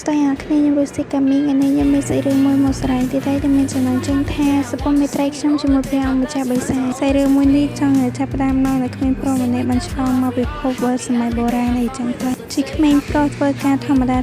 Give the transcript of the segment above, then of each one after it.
ស្ដីអ្នកគ្នាខ្ញុំរស់ស៊ីកាមីថ្ងៃនេះខ្ញុំមានសាច់រឿងមួយមកស្រាយទីតែមានចំណងជើងថាសពមេត្រីខ្ញុំជាមួយព្រះអង្គម្ចាស់បិសាចសាច់រឿងមួយនេះចង់ចាប់ផ្ដើមមកនៅគ្មានប្រុសម្នាក់បានឆ្លងមកពិភពវត្តសម័យបុរាណអីចឹងទៅជាក្មេងប្រុសធ្វើការធម្មតា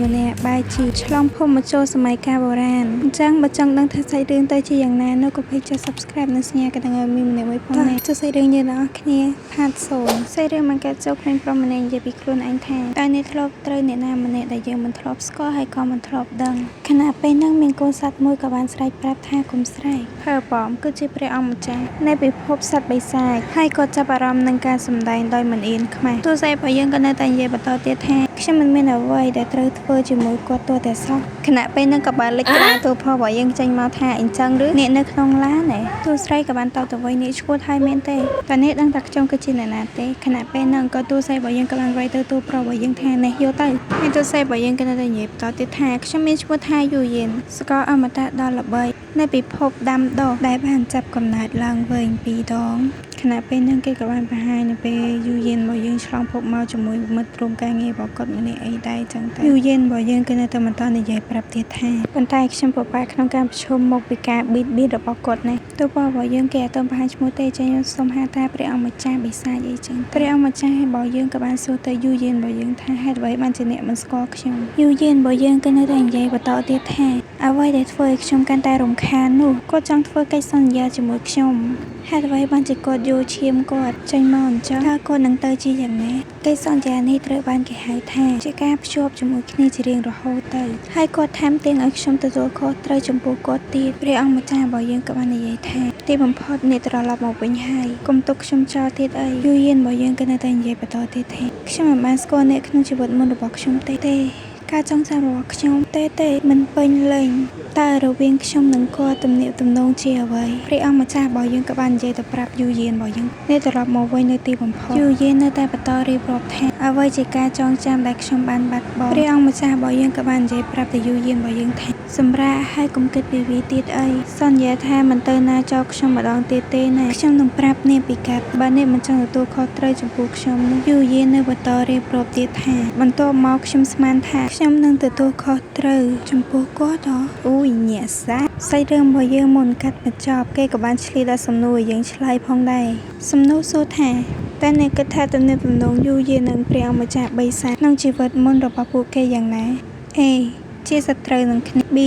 ម្នាក់បែរជាឆ្លងភពមកចូលសម័យកាលបុរាណអញ្ចឹងបើចង់ដឹងថាសាច់រឿងទៅជាយ៉ាងណានោះក៏ភ្លេចចុច Subscribe និងសញ្ញាកណ្ដឹងឲ្យមានម្នាក់មួយផងដែរចុះសាច់រឿងយើងទាំងអស់គ្នាផាតសូនសាច់រឿងមកកើតចូលក្មេងប្រុសម្នាក់និយាយពីខ្លួនឯងថាតើអ្នកធ្លាប់ត្រូវអ្នកណាម្នាក់ដែលយើងមិនធ្លាប់ស្គាល់ហើយក៏មិនធ្លាប់ដឹងខណៈពេលហ្នឹងមានកូនសត្វមួយក៏បានស្រែកប្រាប់ថាកុំស្រែកហើប៉មគឺជាព្រះអង្គម្ចាស់នៃពិភពសត្វបិសាចហើយក៏ចាប់អារម្មណ៍នឹងការសម្ដែងដោយមិនអៀនខ្មាស់ទោះស្អីបើយើងក៏នៅតែនិយាយបន្តទៀតថាខ្ញុំមិនមានអ្វីដែលត្រូវធ្វើជាមួយគាត់ទោះតែសោះខណៈពេលហ្នឹងក៏បានលេចក្តារទូផុសរបស់យើងចេញមកថាអញ្ចឹងឬអ្នកនៅក្នុងឡានឯទូស្រីក៏បានតបទៅវិញនេះឈួតហើយមែនទេតើអ្នកដឹងថាខ្ញុំគឺជាអ្នកណាទេខណៈពេលហ្នឹងក៏ទូស្រីរបស់យើងក៏បានវាយទៅទូប្រុសរបស់យើងថានេះយកទៅហើយទូស្រីរបស់យើងក៏នៅតែនិយាយបន្តទៀតថាខ្ញុំមានឈ្មោះថាយូយៀនស្ករអមតៈដ៏ល្បីនៃពិភពដាំដុះដែលបានចាប់កំណើតឡើងវិញ2ដងខណៈពេលហ្នឹងគេក៏បានបង្ហាញនៅពេលយូយៀនរបស់យើងឆ្លងភពមកជាមួយមិត្តរួមការងាររបស់គាត់ម្នាក់អីដែរចឹងទៅយូយៀនរបស់យើងក៏នៅតែបន្តនិយាយប្រាប់ទៀតថាប៉ុន្តែខ្ញុំពិបាកក្នុងការប្រជុំមកពីការប៊ីតរបស់គាត់នេះទោះរបស់យើងគេអត់ទាន់បង្ហាញឈ្មោះទេចឹងខ្ញុំសូមហៅថាព្រះអង្គម្ចាស់បិសាចអីចឹងព្រះអង្គម្ចាស់របស់យើងក៏បានសួរទៅយូយៀនរបស់យើងថាហេតុអ្វីបានជាអ្នកមិនស្គាល់ខ្ញុំយូយៀនរបស់យើងក៏នៅតែនិយាយបន្តទៀតថាអ្វីដែលធ្វើឲ្យខ្ញុំកាន់តែរំខាននោះគាត់ចង់ធ្វើកិច្ចសន្យាជាមួយខ្ញុំហេតុអ្វីបានជាគាត់យកឈាមគាត់ចេញមកអញ្ចឹងតើគាត់នឹងទៅជាយ៉ាងណាកិច្ចសន្យានេះត្រូវបានគេហៅថាជាការភ្ជាប់ជាមួយគ្នាជារៀងរហូតទៅហើយគាត់ថែមទាំងឲ្យខ្ញុំទទួលខុសត្រូវចំពោះគាត់ទៀតព្រះអង្គម្ចាស់របស់យើងក៏បាននិយាយថាទីបំផុតអ្នកត្រឡប់មកវិញហើយកុំទុកខ្ញុំចោលទៀតអីយូយៀនរបស់យើងក៏នៅតែនិយាយបន្តទៀតថាខ្ញុំមិនបានស្គាល់អ្នកក្នុងជីវិតមុនរបស់ខ្ញុំទេការចងចាំរបស់ខ្ញុំទេមិនពេញលេញតើរវាងខ្ញុំនិងគាត់ទំនាក់ទំនងជាអ្វីព្រះអង្គម្ចាស់របស់យើងក៏បាននិយាយទៅប្រាប់យូយៀនរបស់យើងនេះត្រឡប់មកវិញនៅទីបំផុតយូយៀននៅតែបន្តរៀបរាប់ថាអ្វីជាការចងចាំដែលខ្ញុំបានបាត់បង់ព្រះអង្គម្ចាស់របស់យើងក៏បាននិយាយប្រាប់ទៅយូយៀនរបស់យើងថាសម្រាប់ហើយកុំគិតពីវាទៀតអីសន្យាថាមិនទៅណាចោលខ្ញុំម្ដងទៀតទេណាខ្ញុំនឹងប្រាប់អ្នកពីកាត់បើអ្នកមិនចង់ទទួលខុសត្រូវចំពោះខ្ញុំនោះយូយៀននៅបន្តរៀបរាប់ទៀតថាបន្ទាប់មកខ្ញុំស្មានថាខ្ញុំនឹងទទួលខុសត្រូវចំពោះគាត់អូយញាក់សាសាច់រឿងរបស់យើងមុនកាត់បញ្ចប់គេក៏បានឆ្លៀតដល់សំណួរយើងឆ្លើយផងដែរសំណួរសួរថាតើអ្នកគិតថាទំនាក់ទំនងយូយៀននិងព្រះអង្គម្ចាស់បិសាចក្នុងជីវិតមុនរបស់ពួកគេយ៉ាងណា A ជាសត្រូវនឹងគ្នា B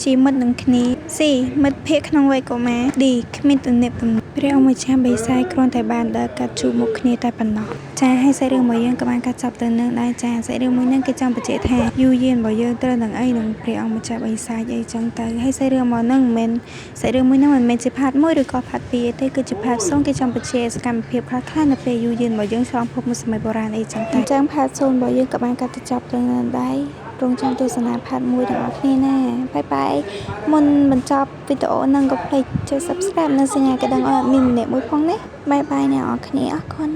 ជាមិត្តនឹងគ្នា C មិត្តភក្តិក្នុងវ័យកុមារ D គ្មានទំនាក់ទំនងព្រះអង្គម្ចាស់បិសាចគ្រាន់តែបានដើរកាត់ជួបមុខគ្នាតែប៉ុណ្ណោះចាហើយសាច់រឿងរបស់យើងក៏បានកាត់ចប់ទៅនឹងដែរចាសាច់រឿងមួយហ្នឹងគេចង់បញ្ជាក់ថាយូយៀនរបស់យើងត្រូវនឹងអីនឹងព្រះអង្គម្ចាស់បិសាចអីចឹងទៅហើយសាច់រឿងមកហ្នឹងមិនមែនសាច់រឿងមួយហ្នឹងមិនមែនជាផាត1ឬក៏ផាត2ទេគឺជាផាត0គេចង់បញ្ជាក់សកម្មភាពខ្លះៗនៅពេលយូយៀនរបស់យើងឆ្លងភពមកសម័យបុរាណអីចឹងទៅអញ្ចឹងផាត0របស់យើងក៏បានកាត់ទៅចប់ទៅនឹងដែររងចាំទស្សនាផាត1ទាំងអស់គ្នាណាបាយមុនបញ្ចប់វីដេអូហ្នឹងក៏ភ្លេចចុច Subscribe និងសញ្ញាកណ្ដឹងឲ្យមានម្នាក់មួយផងណាបាយអ្នកនរគ្នាអរគុណ